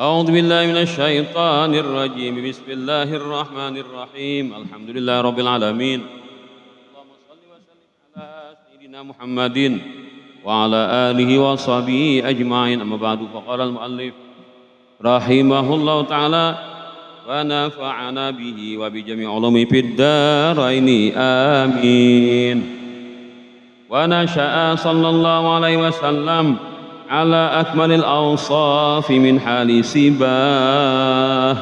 أعوذ بالله من الشيطان الرجيم بسم الله الرحمن الرحيم الحمد لله رب العالمين اللهم صل وسلم على سيدنا محمد وعلى آله وصحبه أجمعين أما بعد فقال المؤلف رحمه الله تعالى ونفعنا به وبجميع علومه في الدارين آمين ونشأ صلى الله عليه وسلم على أكمل الأوصاف من حال سباه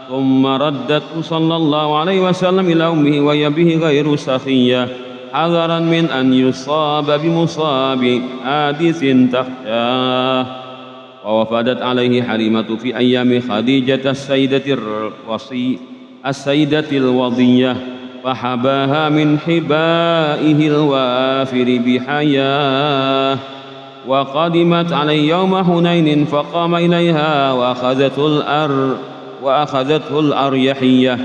ثم ردته صلى الله عليه وسلم إلى أمه وهي به غير سخية حذرا من أن يصاب بمصاب حادث تخشاه ووفدت عليه حليمة في أيام خديجة السيدة الوضية فحباها من حبائه الوافر بحياه وقدمت عليه يوم حنين فقام إليها وأخذته الأريحية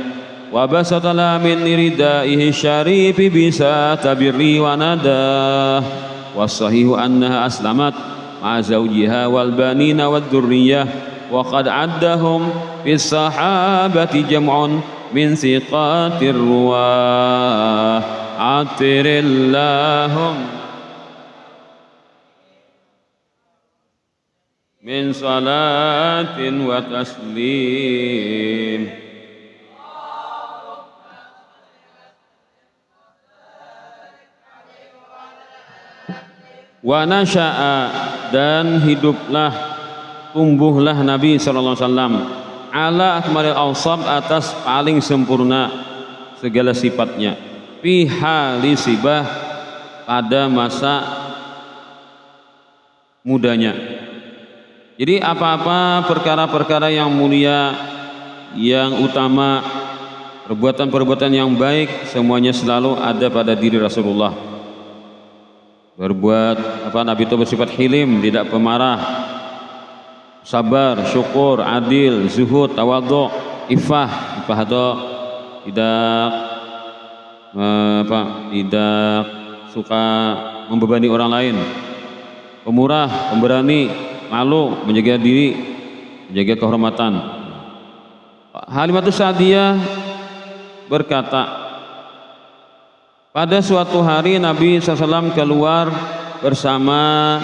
وبسط لها من ردائه الشريف بسات بري ونداه والصحيح أنها أسلمت مع زوجها والبنين والذرية وقد عدهم في الصحابة جمع من ثقات الرواه عطر اللهم من صلاة وتسليم wa nasya'a dan hiduplah tumbuhlah Nabi sallallahu alaihi wasallam ala akmalil awsab atas paling sempurna segala sifatnya fi hali sibah pada masa mudanya. Jadi apa-apa perkara-perkara yang mulia, yang utama, perbuatan-perbuatan yang baik semuanya selalu ada pada diri Rasulullah. Berbuat apa Nabi itu bersifat hilim, tidak pemarah, sabar, syukur, adil, zuhud, tawadhu, ifah itu tidak tidak suka membebani orang lain, pemurah, pemberani, malu, menjaga diri, menjaga kehormatan. Halimatus Sa'diyah berkata, pada suatu hari Nabi SAW keluar bersama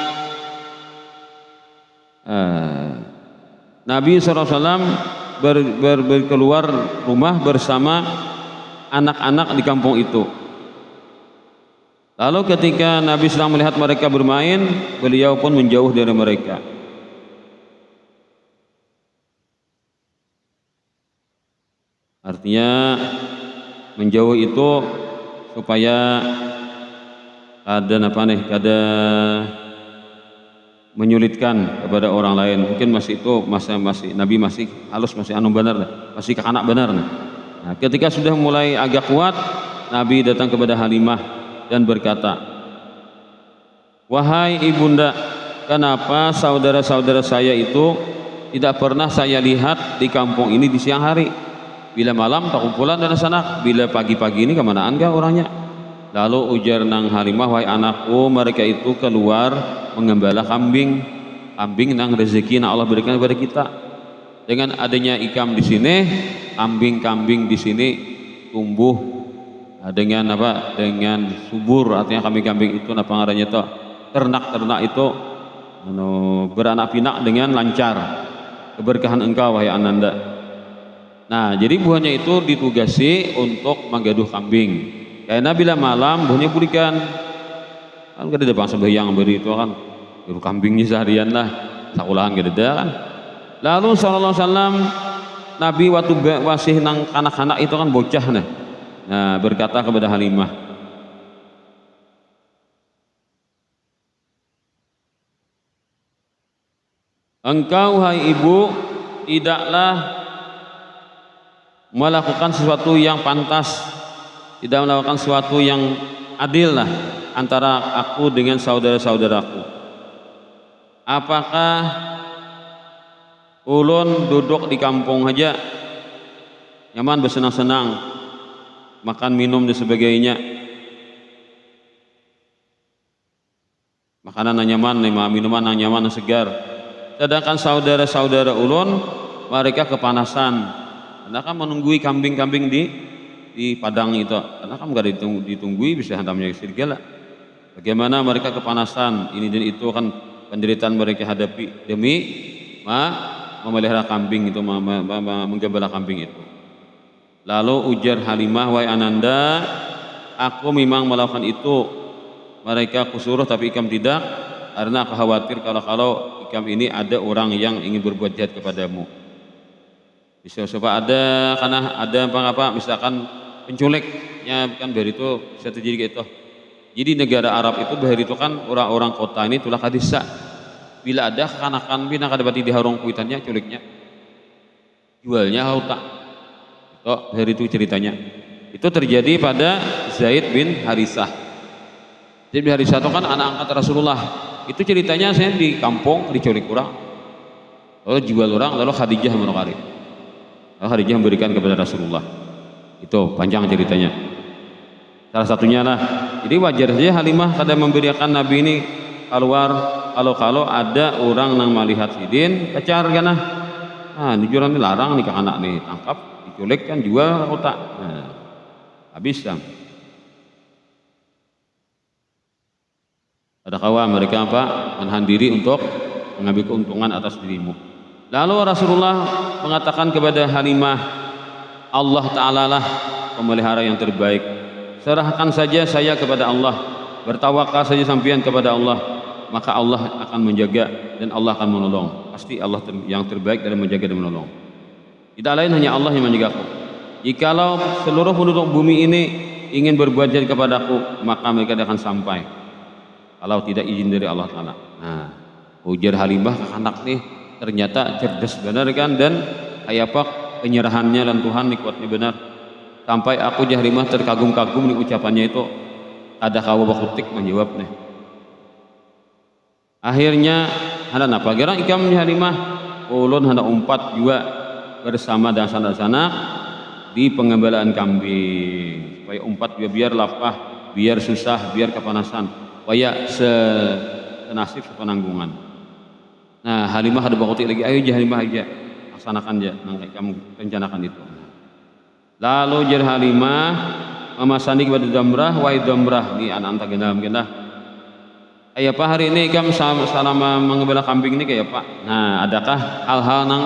Nabi SAW keluar rumah bersama anak-anak di kampung itu. Lalu ketika Nabi sedang melihat mereka bermain, beliau pun menjauh dari mereka. Artinya menjauh itu supaya ada menyulitkan kepada orang lain. Mungkin masih Nabi masih halus, masih benar, masih kekanak benar. Nah, ketika sudah mulai agak kuat, Nabi datang kepada Halimah dan berkata, wahai ibunda, kenapa saudara-saudara saya itu tidak pernah saya lihat di kampung ini di siang hari? Bila malam tak kumpulan dan sanak, bila pagi-pagi ini kemanaan kah orangnya? Lalu ujar nang Halimah, wahai anakku, mereka itu keluar mengembala kambing nang rezeki nang Allah berikan kepada kita. Dengan adanya ikam di sini, kambing-kambing di sini tumbuh dengan dengan subur. Artinya kambing-kambing itu apa ngarannya itu, ternak-ternak itu beranak pinak dengan lancar. Keberkahan engkau wahai ananda. Nah, jadi buahnya itu ditugasi untuk menggaduh kambing. Karena bila malam buahnya berikan, kan kada ada bangsa yang beri itu kan, gaduh kambingnya seharian lah, sakulahan kada ada kan. Lalu sallallahu alaihi wasallam Nabi waktu masih nang anak-anak itu kan bocah nah. Nah, berkata kepada Halimah, engkau hai ibu tidaklah melakukan sesuatu yang pantas, tidak melakukan sesuatu yang adil lah antara aku dengan saudara-saudaraku. Apakah ulun duduk di kampung aja nyaman bersenang-senang, makan minum dan sebagainya, makanan yang nyaman, minuman yang nyaman dan segar, Sedangkan saudara-saudara ulun mereka kepanasan karena kan menunggui kambing-kambing di padang itu, karena kan nggak ditunggui bisa hantamnya segala. Bagaimana mereka kepanasan ini dan itu kan penderitaan mereka hadapi demi memelihara kambing itu, menggembala kambing itu. Lalu ujar Halimah, wahai Ananda, aku memang melakukan itu. Mereka kusuruh tapi ikam tidak, karena aku khawatir kalau ikam ini ada orang yang ingin berbuat jahat kepadamu. Bisa supaya ada, karena ada apa misalkan penculiknya kan bahari itu bisa terjadi gitu. Jadi negara Arab itu bahari itu kan orang-orang kota ini tulah kadisa. Bila ada kekanakan bina kadapati di harung kuitannya culiknya, jualnya hauta. Itu bahari itu ceritanya. Itu terjadi pada Zaid bin Harisah. Zaid bin Harisah itu kan anak angkat Rasulullah. Itu ceritanya saya di kampung diculik orang, lalu jual orang, lalu Khadijah menukari. Lalu Khadijah memberikan kepada Rasulullah. Itu panjang ceritanya. Salah satunya lah. Jadi wajar saja Halimah kada memberikan Nabi ini keluar kalau ada orang nang melihat sidin kecar kana. Nujuran ini larang nih anak nih tangkap, diculik kan jual kota. Habis kan. Ada kawan mereka menahan diri untuk mengambil keuntungan atas dirimu. Lalu Rasulullah mengatakan kepada Halimah, Allah Ta'ala lah pemelihara yang terbaik. Serahkan saja saya kepada Allah, bertawakal saja sampean kepada Allah, maka Allah akan menjaga dan Allah akan menolong. Pasti Allah yang terbaik dalam menjaga dan menolong. Tidak lain hanya Allah yang menjagaku. Jikalau seluruh penduduk bumi ini ingin berbuat jahat kepadaku, maka mereka akan sampai. Kalau tidak izin dari Allah Ta'ala. Ujar Halimah ke anak nih ternyata cerdas benar kan, dan kayak apa penyerahannya dan Tuhan nih kuatnya benar. Sampai aku Halimah terkagum-kagum nih ucapannya itu. Ada kawa bakutik menjawab nih. Akhirnya ada apa? Gerang ikam Halimah ulun hendak umpat juga bersama sanak-sanak di pengembalaan kambing. Supaya umpat juga biar lapah, biar susah, biar kepanasan. Supaya senasib sepenanggungan. Nah Halimah ada bakutik lagi, ayo Halimah aja laksanakan aja, nanti kamu rencanakan itu. Lalu jar Halimah memasani kepada Damrah, wahai Damrah, ni anak-anak gendah. Ayah Pak, hari ini kamu selama mengembala kambing ini kayak Pak. Nah adakah hal-hal yang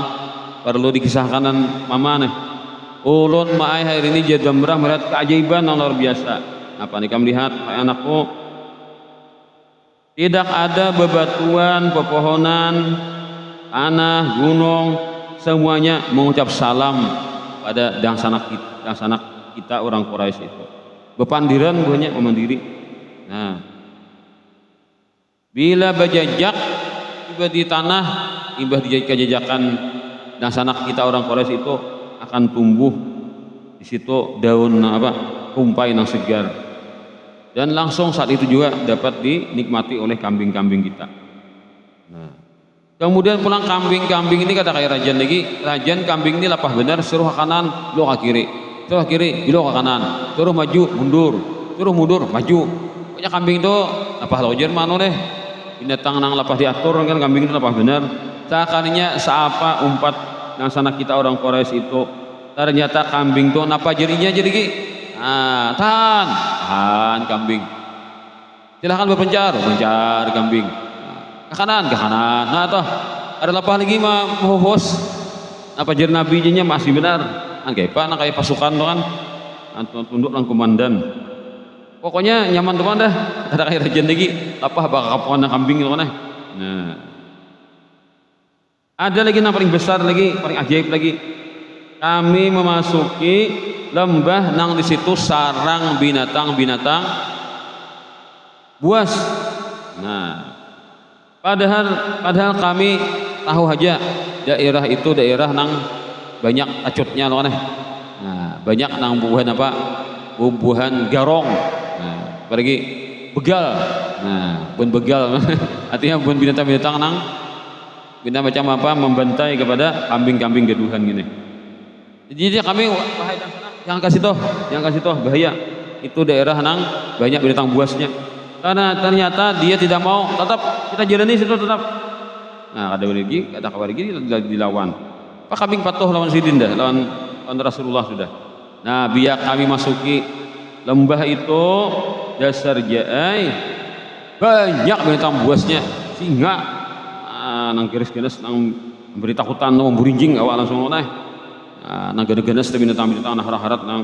perlu dikisahkan dan mama nih? Ulun ma'ai hari ini jar Damrah melihat keajaiban yang luar biasa. Apa nih kamu lihat, hai anakku? Tidak ada bebatuan, pepohonan, tanah, gunung, semuanya mengucap salam pada dangsanak kita orang Quraisy itu. Bepandiran banyak memandiri. Nah, bila bajajak tiba di tanah, tiba di kejajakan dangsanak kita orang Quraisy itu akan tumbuh di situ daun kumpai yang segar. Dan langsung saat itu juga dapat dinikmati oleh kambing-kambing kita. Nah, kemudian pulang kambing-kambing ini kata kayak rajan lagi, rajan kambing ini lapah benar, suruh ke kanan, lo ke kiri, suruh ke kiri, lo ke kanan, suruh maju, mundur, suruh mundur, maju. Pokoknya kambing itu lapah lojer mana deh, binatang nang lapah diatur kan kambing itu lapah benar. Sekalinya seapa umpat yang sana kita orang Quraisy itu, ternyata kambing itu napa jadinya jadi ki? Tahan kambing, silahkan berpencar kambing, ke kanan, nah toh ada lapah lagi mah hohos apa jadi nabi nya masih benar kayak apa, kayak pasukan tuh kan tunduk lang komandan, pokoknya nyaman teman dah, ada kayak rajan lagi lapah bakal kapuan kambing itu kan. Nah ada lagi yang paling besar lagi, paling ajaib lagi, kami memasuki lembah nang di situ sarang binatang buas. Nah, padahal kami tahu aja daerah itu daerah nang banyak acutnya loh nih. Nah, banyak nang bubuhan garong. Nah, apalagi begal. Nah, bun begal artinya bun binatang-binatang nang macam apa membantai kepada kambing-kambing gaduhan gini. Jadi kami bahaya yang kasih toh bahaya itu daerah nang banyak binatang buasnya, karena ternyata dia tidak mau, tetap kita jalani situ tetap Nah ada kabar lagi dilawan. Pak kambing patuh lawan sidin dah, lawan Rasulullah sudah. Nah biar kami masuki lembah itu dasar jaai banyak binatang buasnya singa nang geres-geres nang memberi takutan nang memburinjing awak langsung naik nang genes-genes binatang-binatang nang harat-harat nang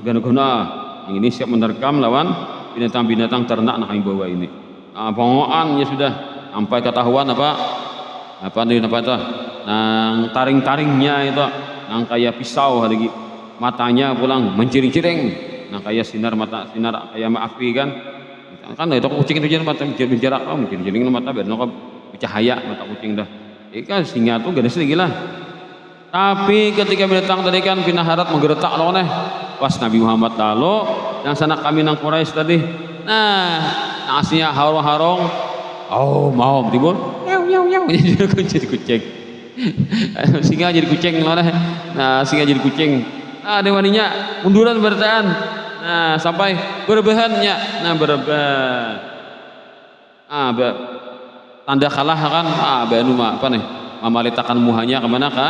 gana-gana yang ini siap menerkam lawan binatang-binatang ternak nang kami bawa ini. Pongoan ya sudah sampai ketahuan apa itu nang taring-taringnya itu nang kayak pisau lagi matanya pulang menciring-ciring nang kayak sinar kayak api kan itu kucing itu jangan mata berjarak menciring mata biar nokap bercahaya mata kucing dah kan singa tuh gak ada lagi lah. Tapi ketika binatang tadi kan pinaharat menggeretak lawan pas Nabi Muhammad lalu yang sanak kami nang Quraisy tadi nah aslinya harong-harong mau timbul jadi kucing singa jadi kucing singa jadi kucing dewaninya munduran bertahan sampai berbehannya tanda kalah kan memalitakan muhanya kemana ke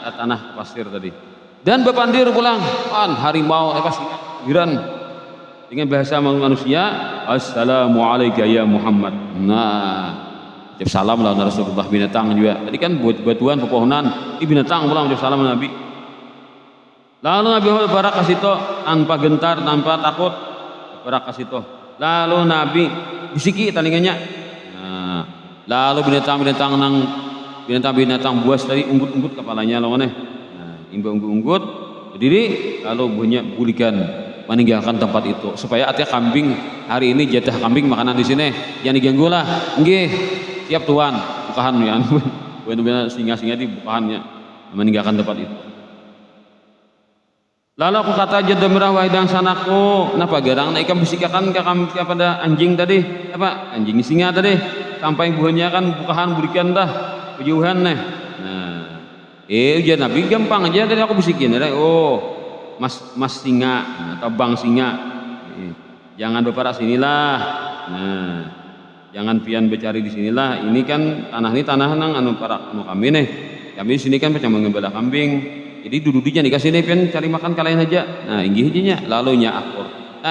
tanah pasir tadi dan bepandir pulang harimau giran dengan bahasa manusia assalamualaikum ya Muhammad. Ucap salam lah Rasulullah. Binatang juga tadi kan buat batuan pepohonan binatang pulang ucap salam Nabi. Lalu Nabi Muhammad barak ke situ tanpa gentar tanpa takut barak ke situ. Lalu Nabi bisiki tandingannya. Lalu binatang buas tadi unggut-unggut kepalanya lawannya. Unggut berdiri lalu bunyi bulikan meninggalkan tempat itu supaya artinya kambing hari ini jatah kambing makanan di sini yang diganggu lah nggih siap tuan bukahan ya benar-benar singa-singa di bukahannya meninggalkan tempat itu. Lalu aku kata jadamirah waidang sanaku napa garang ikan bisikakan kepada anjing tadi anjing singa tadi sampai buahnya kan bukahan burikan dah kejauhan Nabi gampang aja tadi aku bisikin mas singa atau bang singa jangan berparak sinilah jangan pian bercari di sinilah ini kan tanah nang kami nih kami di sini kan macam mengembala kambing jadi duduknya dikasih nih pian cari makan kalian aja inggih aja lalu akur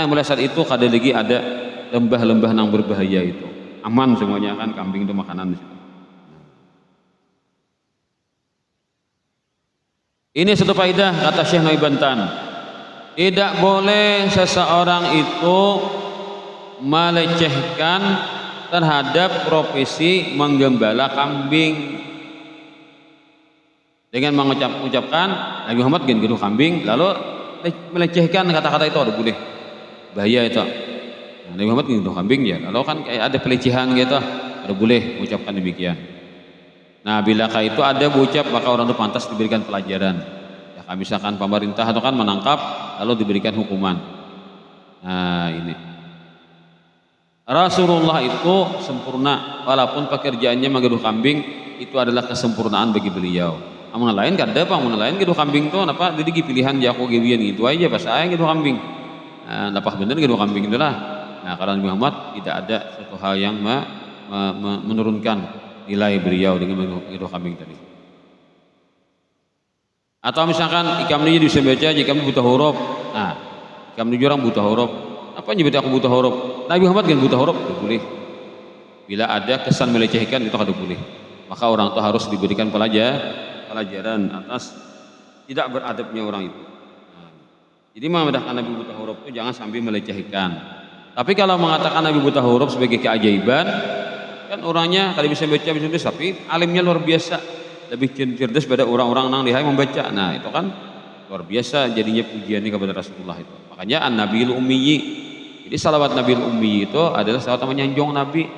mulai saat itu kada lagi ada lembah-lembah nang berbahaya itu aman semuanya kan kambing itu makanan di situ. Ini satu faedah kata Syekh Noibantan. Tidak boleh seseorang itu melecehkan terhadap profesi menggembala kambing dengan mengucapkan Nabi Muhammad gini kambing lalu melecehkan kata-kata itu ada boleh bahaya itu. Nabi Muhammad gini kambing ya lalu kan kayak ada pelecehan gitu ada boleh mengucapkan demikian. Nah bila itu ada berucap maka orang itu pantas diberikan pelajaran ya misalkan pemerintah atau kan menangkap lalu diberikan hukuman. Nah ini Rasulullah itu sempurna walaupun pekerjaannya menggeduh kambing itu adalah kesempurnaan bagi beliau. Amun lain kan ada amun lain geduh kambing tuh apa jadi pilihan jago gibian itu aja pas saya geduh kambing napa bener geduh kambing itulah. Nah karena Muhammad tidak ada suatu hal yang menurunkan nilai beliau dengan menggeduh kambing tadi. Atau misalkan ikam ini bisa baca jika kamu buta huruf. Nah ikam ini orang buta huruf apa nyebut aku buta huruf Nabi Muhammad kan buta huruf boleh. Bila ada kesan melecehkan itu kada boleh maka orang itu harus diberikan pelajaran atas tidak beradabnya orang itu. Jadi memandangkan Nabi buta huruf itu jangan sambil melecehkan. Tapi kalau mengatakan Nabi buta huruf sebagai keajaiban kan orangnya kalau bisa baca bisa tulis tapi alimnya luar biasa lebih cerdas pada orang-orang yang lihai membaca. Nah itu kan luar biasa jadinya pujiannya kepada Rasulullah itu. Makanya an-nabiyul ummi. Jadi salawat Nabil ummi itu adalah salawat menyanjung Nabi.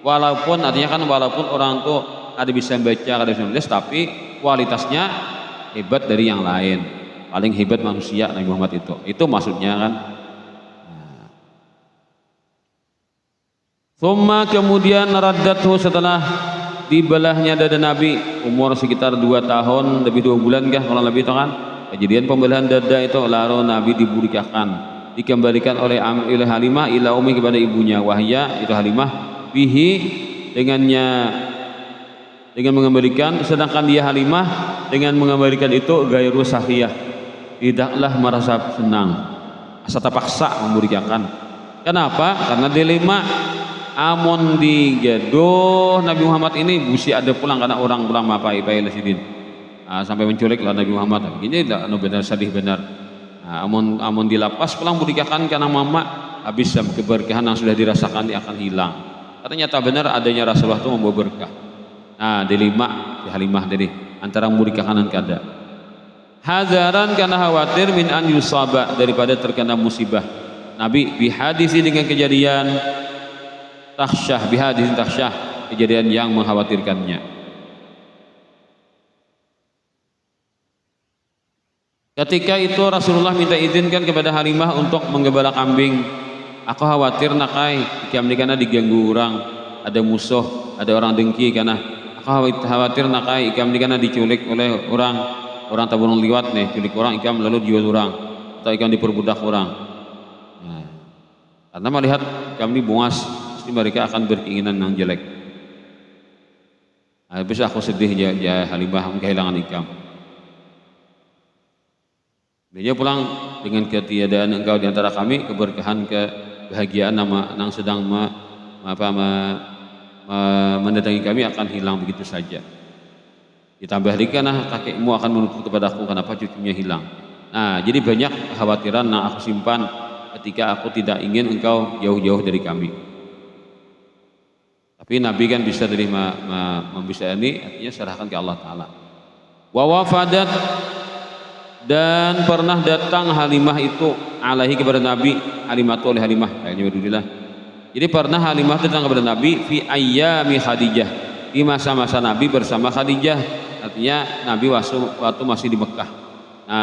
Walaupun artinya kan walaupun orang tuh ada bisa baca ada bisa nulis tapi kualitasnya hebat dari yang lain. Paling hebat manusia Nabi Muhammad itu maksudnya kan. Thumma kemudian raddathu setelah dibelahnya dada Nabi umur sekitar 2 tahun lebih 2 bulan kah kalau lebih itu kan kejadian pembelahan dada itu lalu Nabi diburikakan dikembalikan oleh Halimah ila umi kepada ibunya wahya itu Halimah bihi dengannya dengan mengembalikan, sedangkan dia Halimah dengan mengembalikan itu ghairu sahiyah, tidaklah merasa senang, asa terpaksa memberikan. Kenapa? Karena dilema amun digaduh Nabi Muhammad ini busi ada pulang karena orang pulang mapai-pai lasidin. Sampai menculik lah Nabi Muhammad. Ini tidak benar sadih benar. Amun dilapas pulang berdikakan karena mama habis keberkahan yang sudah dirasakan dia akan hilang. Ternyata benar adanya Rasulullah itu membawa berkah. Dilima di Halimah dari antara mudikakan dan kada. Hadaran karena khawatir min an yusaba daripada terkena musibah. Nabi bihadisi dengan kejadian takhsyah, bihadisin takhsyah, kejadian yang mengkhawatirkannya. Ketika itu Rasulullah minta izinkan kepada Halimah untuk menggembala kambing. Aku khawatir nakai karena diganggu orang, ada musuh, ada orang dengki karena aku khawatir nakai karena diculik oleh orang tabunung liwat nih, culik orang ikam lalu jual orang atau ikam diperbudak orang. Karena melihat kami bungas, pasti mereka akan berkeinginan yang jelek. Habis aku sedih ya Halimah kehilangan ikam. Dia pulang dengan ketiadaan engkau di antara kami, keberkahan, kebahagiaan yang sedang mendatangi kami akan hilang begitu saja. Ditambah lagi karena kakekmu akan menuntut kepadaku kenapa cucunya hilang. Jadi banyak kekhawatiran yang aku simpan ketika aku tidak ingin engkau jauh-jauh dari kami. Tapi Nabi kan bisa dari membisa ini, artinya serahkan ke Allah Ta'ala. Wa wafadat, dan pernah datang Halimah itu alaihi kepada Nabi, Halimah itu oleh Halimah kayaknya berdirilah. Jadi pernah Halimah datang kepada Nabi fi ayyami Khadijah, di masa-masa Nabi bersama Khadijah, artinya Nabi waktu masih di Mekah.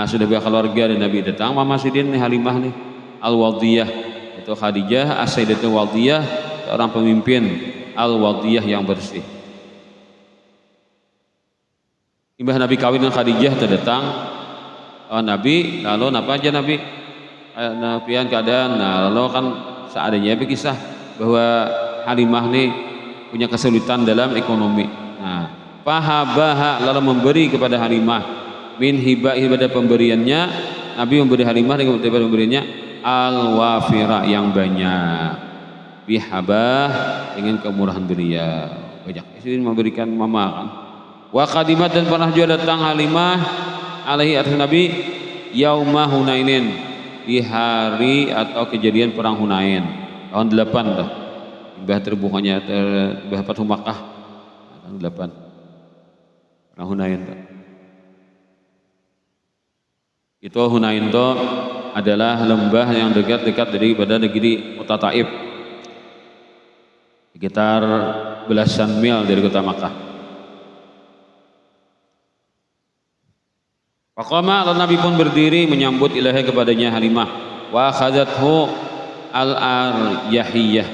Sudah berkeluarga dan Nabi datang mama sidin nih Halimah nih Al-Wadiyah, itu Khadijah As-Sayyidatul Wadiyah, seorang pemimpin Al-Wadiyah yang bersih. Imbah Nabi kawin dengan Khadijah terdatang Nabi, lalu apa aja Nabi nabian keadaan, lalu kan seadanya kisah bahwa Halimah nih punya kesulitan dalam ekonomi. Fahabaha, lalu memberi kepada Halimah min hibah, pada pemberiannya Nabi memberi Halimah dengan pemberiannya al-wafira yang banyak, bihabah dengan kemurahan beliau banyak. Istri memberikan mama kan. Wa qadimat, dan pernah juga datang Halimah alaihi atas Nabi yauma Hunainin, di hari atau kejadian perang Hunain tahun 8 tuh. Imbah terbukanya imbah Fathu Makkah tahun 8 perang Hunain tuh. Itu Hunain itu adalah lembah yang dekat-dekat daripada negeri kota Taif, sekitar belasan mil dari kota Makkah. Faqama, lalu Nabi pun berdiri menyambut ilahi kepadanya Halimah. Wa akhadzathu al-aryahiyah,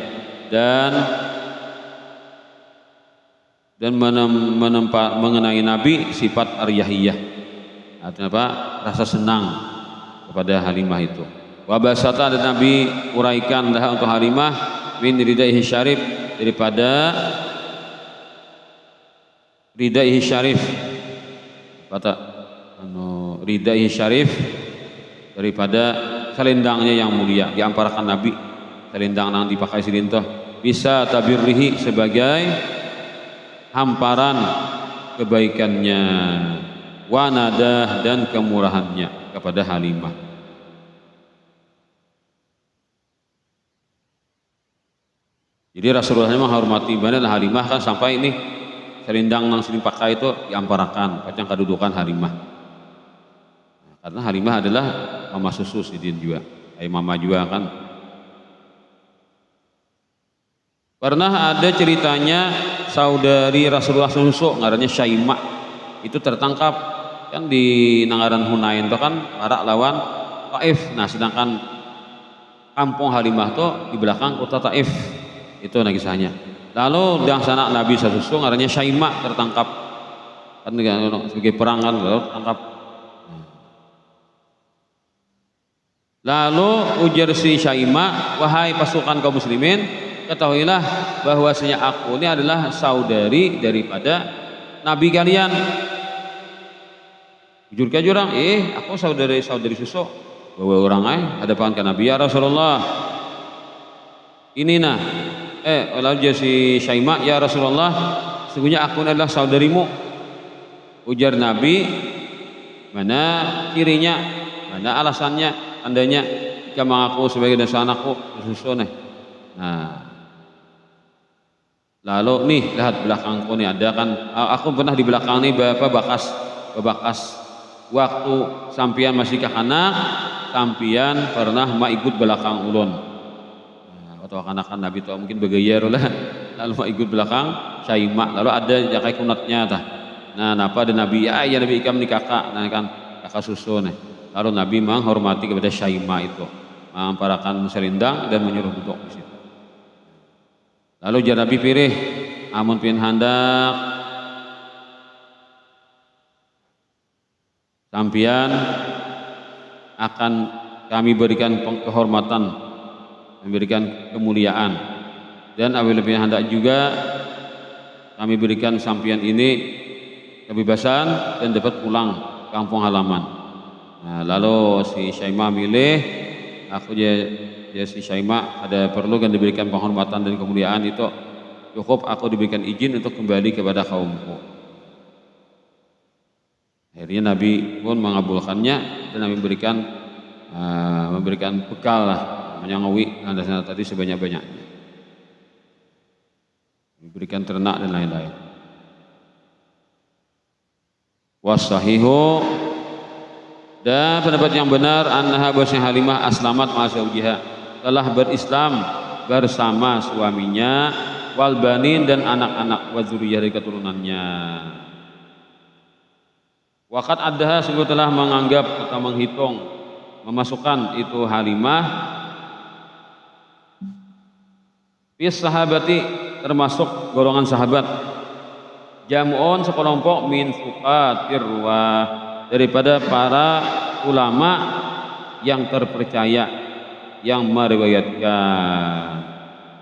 dan mengenai Nabi sifat aryahiyah. Artinya apa? Rasa senang kepada Halimah itu. Wa basata, dan Nabi uraikan dah untuk Halimah min ridaihi syarif, daripada ridaihi syarif, kata ridaihi syarif, daripada selendangnya yang mulia, diamparakan Nabi selendang yang dipakai silintoh bisa tabirrihi, sebagai hamparan kebaikannya, wanadah, dan kemurahannya kepada Halimah. Jadi Rasulullah menghormati banget Halimah kan, sampai ini selendang yang sering pakai itu diamparakan pacang kedudukan Halimah. Karena Halimah adalah mama susu sidin juga, mama juga kan. Pernah ada ceritanya saudari Rasulullah susu ngarannya Syaimah itu tertangkap kan di Nangaran Hunain itu kan marak lawan Taif. Sedangkan kampung Halimah itu di belakang kota Taif, itu kisahnya. Lalu yang sana Nabi susu ngarannya Syaimah tertangkap kan sebagai perang kan, lalu tertangkap. Lalu ujar si Syaimah, wahai pasukan kaum muslimin, ketahuilah bahwasanya aku ini adalah saudari daripada nabi kalian. Jujur ke jurang, aku saudari susu. Bawa orang hadapan ke Nabi, ya Rasulullah. Ini nah, lalu dia si Syaimah, ya Rasulullah, sesungguhnya aku adalah saudarimu. Ujar Nabi, mana cirinya, mana alasannya, tandanya jika mengaku sebagai dasar anakku, susu nih. Nah, lalu nih lihat belakangku nih ada kan, aku pernah di belakang nih bebakas waktu sampian masih kanak, sampian pernah ikut belakang ulun. Nah, atau kanak-kanak Nabi itu mungkin bergaya lah, lalu ikut belakang Syaimah, lalu ada jakai kunatnya tah. Nah, napa ada Nabi, ya Nabi ikam nih kakak, nah kan kakak susu nih. Lalu Nabi menghormati kepada Syaimah itu, mengamparakan selendang dan menyuruh duduk di situ. Lalu jar Nabi pilih, amun pin handak sampian akan kami berikan kehormatan, memberikan kemuliaan, dan apabila pin handak juga kami berikan sampian ini kebebasan dan dapat pulang kampung halaman. Nah, lalu si Syaimah milih, aku dia si Syaimah ada perlu kan diberikan penghormatan dan kemuliaan itu, cukup aku diberikan izin untuk kembali kepada kaumku. Akhirnya Nabi pun mengabulkannya dan Nabi memberikan bekal lah, menyangawi landasan tadi sebanyak-banyaknya, diberikan ternak dan lain-lain. Wasahihu, dan pendapat yang benar annaha bahwasanya Halimah aslamat ma'a zaujiha, telah berislam bersama suaminya, wal banin dan anak-anak, wa dzurriyyah keturunannya. Waqad addaha, sungguh telah menganggap atau menghitung memasukkan itu Halimah fis sahabati, termasuk golongan sahabat, jam'un sekelompok min fuqatir ruwah, daripada para ulama yang terpercaya yang meriwayatkan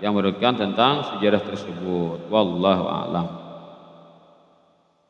tentang sejarah tersebut. Wallahu a'lam.